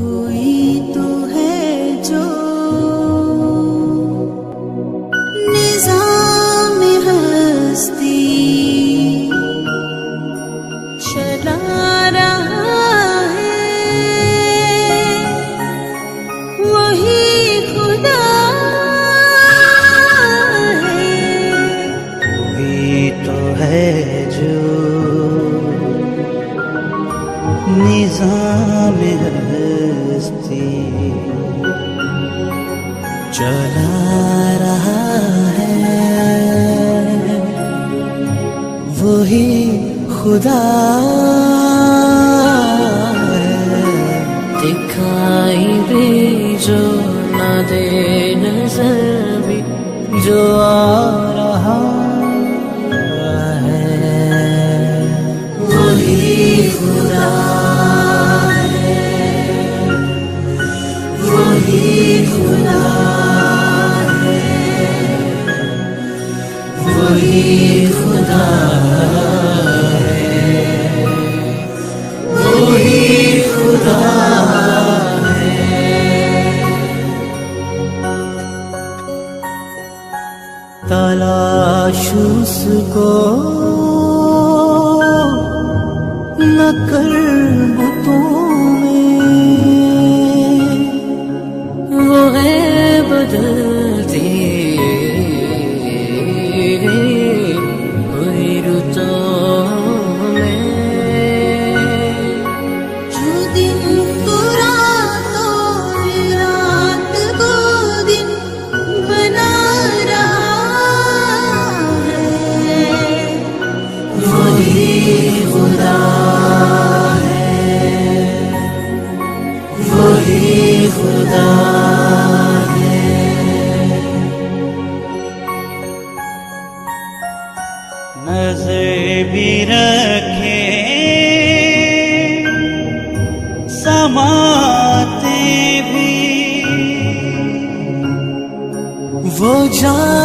कोई तो है जो निज़ाम हस्ती चला रहा है, वही खुदा है। कोई तो है जो निज़ाम हस्ती चला रहा है, वही खुदा है। दिखाई भी जो न दे नजर भी जो आ रहा है, वही खुदा है, वही खुदा है, वही खुदा है, वही खुदा है। तलाश उसको न कर बुतों में, वो है बदलती हुई रुतों में। जो दिन को रात और रात को दिन बना रहा है, वही खुदा है, वही खुदा है। नजर भी रखे समाते भी, वो जान